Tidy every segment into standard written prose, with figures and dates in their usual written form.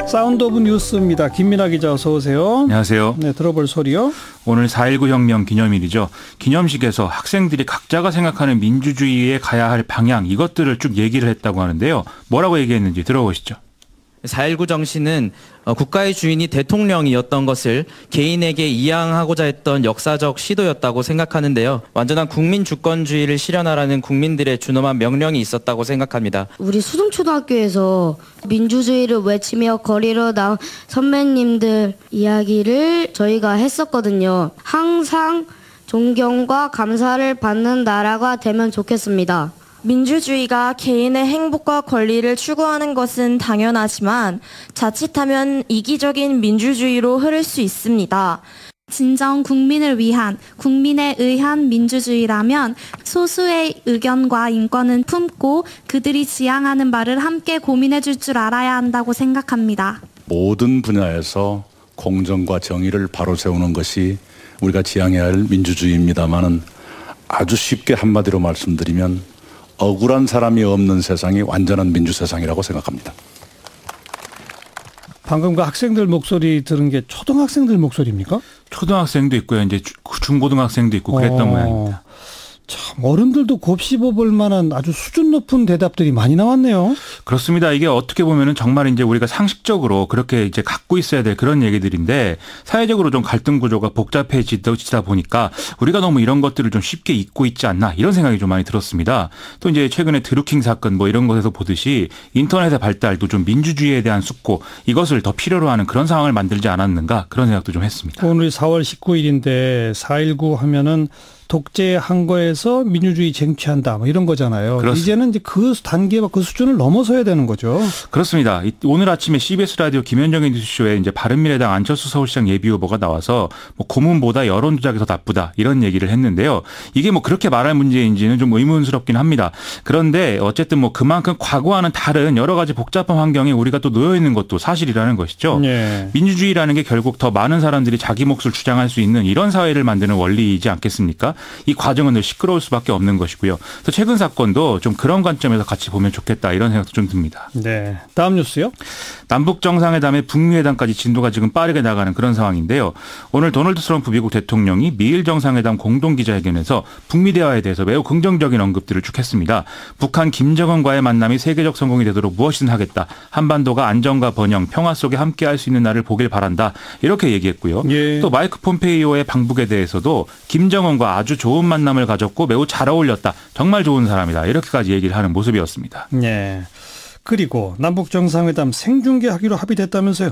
사운드 오브 뉴스입니다. 김민아 기자 어서 오세요. 안녕하세요. 네, 들어볼 소리요. 오늘 4.19 혁명 기념일이죠. 기념식에서 학생들이 각자가 생각하는 민주주의에 가야 할 방향 이것들을 쭉 얘기를 했다고 하는데요. 뭐라고 얘기했는지 들어보시죠. 4.19 정신은 국가의 주인이 대통령이었던 것을 개인에게 이양하고자 했던 역사적 시도였다고 생각하는데요. 완전한 국민 주권주의를 실현하라는 국민들의 준엄한 명령이 있었다고 생각합니다. 우리 수동초등학교에서 민주주의를 외치며 거리로 나온 선배님들 이야기를 저희가 했었거든요. 항상 존경과 감사를 받는 나라가 되면 좋겠습니다. 민주주의가 개인의 행복과 권리를 추구하는 것은 당연하지만 자칫하면 이기적인 민주주의로 흐를 수 있습니다. 진정 국민을 위한, 국민에 의한 민주주의라면 소수의 의견과 인권은 품고 그들이 지향하는 바를 함께 고민해 줄 줄 알아야 한다고 생각합니다. 모든 분야에서 공정과 정의를 바로 세우는 것이 우리가 지향해야 할 민주주의입니다마는 아주 쉽게 한마디로 말씀드리면 억울한 사람이 없는 세상이 완전한 민주세상이라고 생각합니다. 방금 그 학생들 목소리 들은 게 초등학생들 목소리입니까? 초등학생도 있고요. 이제 중고등학생도 있고 그랬던 모양입니다. 참 어른들도 곱씹어볼 만한 아주 수준 높은 대답들이 많이 나왔네요. 그렇습니다. 이게 어떻게 보면은 정말 이제 우리가 상식적으로 그렇게 이제 갖고 있어야 될 그런 얘기들인데 사회적으로 좀 갈등 구조가 복잡해지다 보니까 우리가 너무 이런 것들을 좀 쉽게 잊고 있지 않나 이런 생각이 좀 많이 들었습니다. 또 이제 최근에 드루킹 사건 뭐 이런 것에서 보듯이 인터넷의 발달도 좀 민주주의에 대한 숙고 이것을 더 필요로 하는 그런 상황을 만들지 않았는가 그런 생각도 좀 했습니다. 오늘 4월 19일인데 4.19 하면은 독재한 거에서 민주주의 쟁취한다 뭐 이런 거잖아요. 그렇습니다. 이제는 이제 그 단계와 그 수준을 넘어서야 되는 거죠. 그렇습니다. 오늘 아침에 CBS 라디오 김현정의 뉴스쇼에 이제 바른미래당 안철수 서울시장 예비후보가 나와서 뭐 고문보다 여론조작이 더 나쁘다 이런 얘기를 했는데요. 이게 뭐 그렇게 말할 문제인지는 좀 의문스럽긴 합니다. 그런데 어쨌든 뭐 그만큼 과거와는 다른 여러 가지 복잡한 환경에 우리가 또 놓여 있는 것도 사실이라는 것이죠. 네. 민주주의라는 게 결국 더 많은 사람들이 자기 몫을 주장할 수 있는 이런 사회를 만드는 원리이지 않겠습니까? 이 과정은 늘 시끄러울 수밖에 없는 것이고요. 또 최근 사건도 좀 그런 관점에서 같이 보면 좋겠다 이런 생각도 좀 듭니다. 네. 다음 뉴스요. 남북 정상회담에 북미 회담까지 진도가 지금 빠르게 나가는 그런 상황인데요. 오늘 도널드 트럼프 미국 대통령이 미일 정상회담 공동 기자회견에서 북미 대화에 대해서 매우 긍정적인 언급들을 쭉 했습니다. 북한 김정은과의 만남이 세계적 성공이 되도록 무엇이든 하겠다. 한반도가 안정과 번영, 평화 속에 함께할 수 있는 날을 보길 바란다. 이렇게 얘기했고요. 예. 또 마이크 폼페이오의 방북에 대해서도 김정은과 아주 좋은 만남을 가졌고 매우 잘 어울렸다. 정말 좋은 사람이다. 이렇게까지 얘기를 하는 모습이었습니다. 네. 그리고 남북 정상회담 생중계하기로 합의됐다면서요?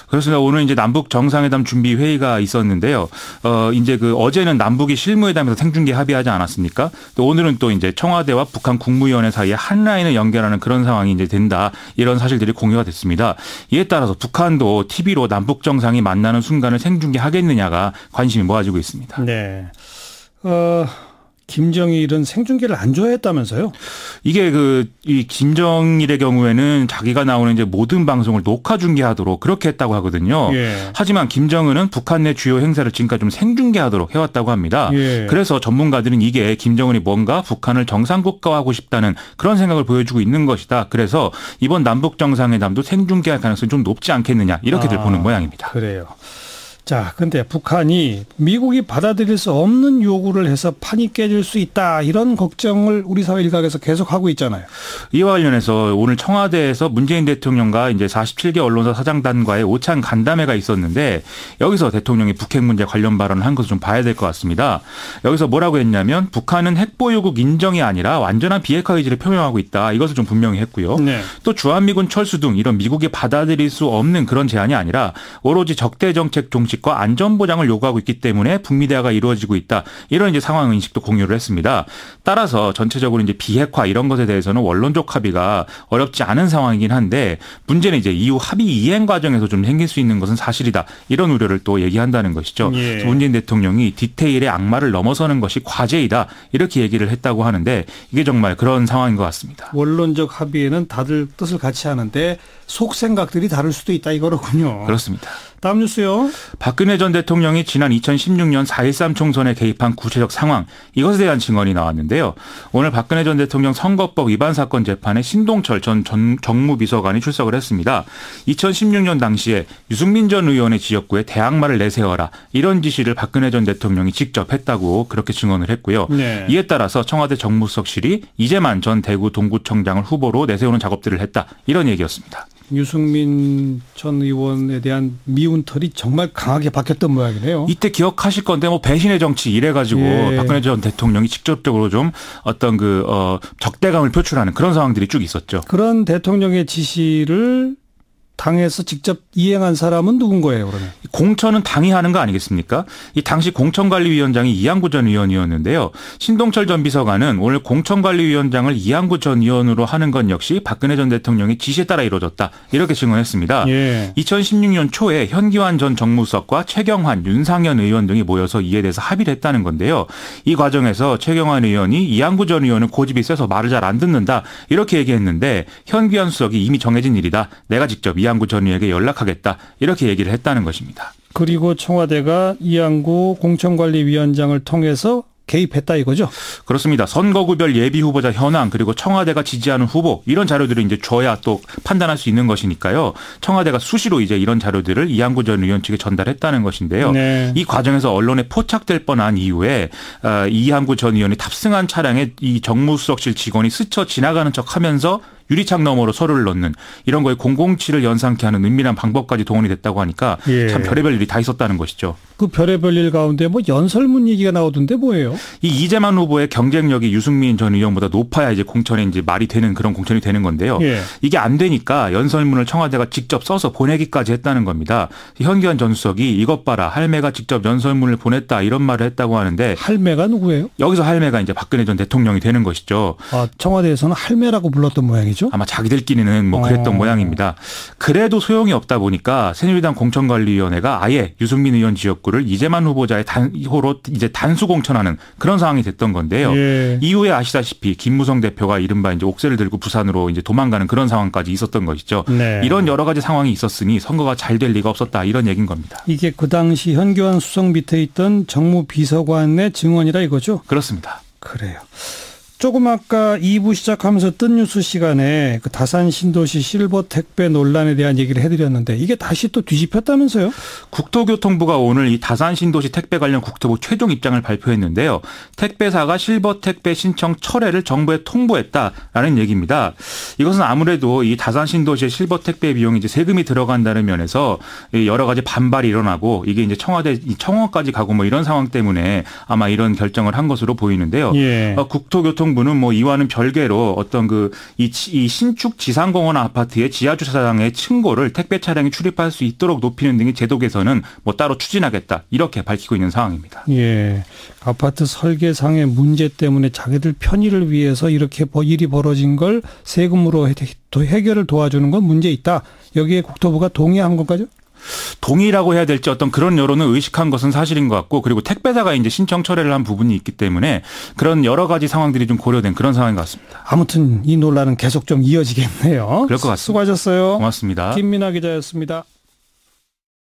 그렇습니다. 오늘 이제 남북 정상회담 준비 회의가 있었는데요. 이제 어제는 남북이 실무회담에서 생중계 합의하지 않았습니까? 또 오늘은 또 이제 청와대와 북한 국무위원회 사이에 한 라인을 연결하는 그런 상황이 이제 된다. 이런 사실들이 공유가 됐습니다. 이에 따라서 북한도 TV로 남북 정상이 만나는 순간을 생중계하겠느냐가 관심이 모아지고 있습니다. 네. 김정일은 생중계를 안 좋아했다면서요? 이게 이 김정일의 경우에는 자기가 나오는 이제 모든 방송을 녹화 중계하도록 그렇게 했다고 하거든요. 예. 하지만 김정은은 북한 내 주요 행사를 지금까지 좀 생중계하도록 해왔다고 합니다. 예. 그래서 전문가들은 이게 김정은이 뭔가 북한을 정상국가화하고 싶다는 그런 생각을 보여주고 있는 것이다. 그래서 이번 남북 정상회담도 생중계할 가능성이 좀 높지 않겠느냐 이렇게들 보는 모양입니다. 그래요. 자, 근데 북한이 미국이 받아들일 수 없는 요구를 해서 판이 깨질 수 있다. 이런 걱정을 우리 사회 일각에서 계속 하고 있잖아요. 이와 관련해서 오늘 청와대에서 문재인 대통령과 이제 47개 언론사 사장단과의 오찬 간담회가 있었는데 여기서 대통령이 북핵 문제 관련 발언을 한 것을 좀 봐야 될 것 같습니다. 여기서 뭐라고 했냐면 북한은 핵보유국 인정이 아니라 완전한 비핵화 의지를 표명하고 있다. 이것을 좀 분명히 했고요. 네. 또 주한미군 철수 등 이런 미국이 받아들일 수 없는 그런 제안이 아니라 오로지 적대 정책 종식 과 안전 보장을 요구하고 있기 때문에 북미 대화가 이루어지고 있다. 이런 이제 상황 인식도 공유를 했습니다. 따라서 전체적으로 이제 비핵화 이런 것에 대해서는 원론적 합의가 어렵지 않은 상황이긴 한데 문제는 이제 이후 합의 이행 과정에서 좀 생길 수 있는 것은 사실이다. 이런 우려를 또 얘기한다는 것이죠. 예. 문재인 대통령이 디테일의 악마를 넘어서는 것이 과제이다. 이렇게 얘기를 했다고 하는데 이게 정말 그런 상황인 것 같습니다. 원론적 합의에는 다들 뜻을 같이 하는데 속 생각들이 다를 수도 있다 이거로군요. 그렇습니다. 다음 뉴스요. 박근혜 전 대통령이 지난 2016년 4.13 총선에 개입한 구체적 상황, 이것에 대한 증언이 나왔는데요. 오늘 박근혜 전 대통령 선거법 위반 사건 재판에 신동철 전 정무비서관이 출석을 했습니다. 2016년 당시에 유승민 전 의원의 지역구에 대항마를 내세워라, 이런 지시를 박근혜 전 대통령이 직접 했다고 그렇게 증언을 했고요. 네. 이에 따라서 청와대 정무수석실이 이재만 전 대구 동구청장을 후보로 내세우는 작업들을 했다, 이런 얘기였습니다. 유승민 전 의원에 대한 미운털이 정말 강하게 박혔던 모양이네요. 이때 기억하실 건데 뭐 배신의 정치 이래가지고 예. 박근혜 전 대통령이 직접적으로 좀 어떤 적대감을 표출하는 그런 상황들이 쭉 있었죠. 그런 대통령의 지시를 당에서 직접 이행한 사람은 누군 거예요, 그러면? 공천은 당이 하는 거 아니겠습니까? 이 당시 공천관리위원장이 이한구 전 의원이었는데요. 신동철 전 비서관은 오늘 공천관리위원장을 이한구 전 의원으로 하는 건 역시 박근혜 전 대통령의 지시에 따라 이루어졌다, 이렇게 증언했습니다. 예. 2016년 초에 현기환 전 정무수석과 최경환, 윤상현 의원 등이 모여서 이에 대해서 합의를 했다는 건데요. 이 과정에서 최경환 의원이 이한구 전 의원은 고집이 세서 말을 잘 안 듣는다, 이렇게 얘기했는데 현기환 수석이 이미 정해진 일이다, 내가 직접 이한구 전 의원에게 연락하겠다, 이렇게 얘기를 했다는 것입니다. 그리고 청와대가 이한구 공천관리위원장을 통해서 개입했다 이거죠? 그렇습니다. 선거구별 예비후보자 현황, 그리고 청와대가 지지하는 후보, 이런 자료들을 이제 줘야 또 판단할 수 있는 것이니까요. 청와대가 수시로 이제 이런 자료들을 이한구 전 의원 측에 전달했다는 것인데요. 네. 이 과정에서 언론에 포착될 뻔한 이후에 이한구 전 의원이 탑승한 차량에 이 정무수석실 직원이 스쳐 지나가는 척하면서 유리창 너머로 서류를 넣는, 이런 거에 007을 연상케 하는 은밀한 방법까지 동원이 됐다고 하니까 예. 참 별의별 일이 다 있었다는 것이죠. 그 별의별 일 가운데 뭐 연설문 얘기가 나오던데 뭐예요? 이 이재만 후보의 경쟁력이 유승민 전 의원보다 높아야 이제 공천에 이제 말이 되는 그런 공천이 되는 건데요. 예. 이게 안 되니까 연설문을 청와대가 직접 써서 보내기까지 했다는 겁니다. 현기환 전 수석이 이것 봐라, 할매가 직접 연설문을 보냈다, 이런 말을 했다고 하는데, 할매가 누구예요? 여기서 할매가 이제 박근혜 전 대통령이 되는 것이죠. 아, 청와대에서는 할매라고 불렀던 모양이죠? 아마 자기들끼리는 뭐 그랬던 모양입니다. 그래도 소용이 없다 보니까 새누리당 공천관리위원회가 아예 유승민 의원 지역구를 이재만 후보자의 단호로 이제 단수 공천하는 그런 상황이 됐던 건데요. 예. 이후에 아시다시피 김무성 대표가 이른바 이제 옥새를 들고 부산으로 이제 도망가는 그런 상황까지 있었던 것이죠. 네. 이런 여러 가지 상황이 있었으니 선거가 잘 될 리가 없었다, 이런 얘기인 겁니다. 이게 그 당시 현기환 수석 밑에 있던 정무비서관의 증언이라 이거죠? 그렇습니다. 그래요. 조금 아까 2부 시작하면서 뜬 뉴스 시간에 그 다산 신도시 실버 택배 논란에 대한 얘기를 해드렸는데 이게 다시 또 뒤집혔다면서요? 국토교통부가 오늘 이 다산 신도시 택배 관련 국토부 최종 입장을 발표했는데요. 택배사가 실버 택배 신청 철회를 정부에 통보했다라는 얘기입니다. 이것은 아무래도 이 다산 신도시의 실버 택배 비용이 이제 세금이 들어간다는 면에서 여러 가지 반발이 일어나고 이게 이제 청원까지 가고 뭐 이런 상황 때문에 아마 이런 결정을 한 것으로 보이는데요. 예. 국토교통부는 뭐 이와는 별개로 어떤 이 신축 지상공원 아파트의 지하 주차장의 층고를 택배 차량이 출입할 수 있도록 높이는 등의 제도 개선은 뭐 따로 추진하겠다, 이렇게 밝히고 있는 상황입니다. 예, 아파트 설계상의 문제 때문에 자기들 편의를 위해서 이렇게 일이 벌어진 걸 세금으로 해결을 도와주는 건 문제 있다. 여기에 국토부가 동의한 것까죠? 동의라고 해야 될지 어떤 그런 여론을 의식한 것은 사실인 것 같고, 그리고 택배사가 이제 신청 철회를 한 부분이 있기 때문에 그런 여러 가지 상황들이 좀 고려된 그런 상황인 것 같습니다. 아무튼 이 논란은 계속 좀 이어지겠네요. 그럴 것 같습니다. 수고하셨어요. 고맙습니다. 김민아 기자였습니다.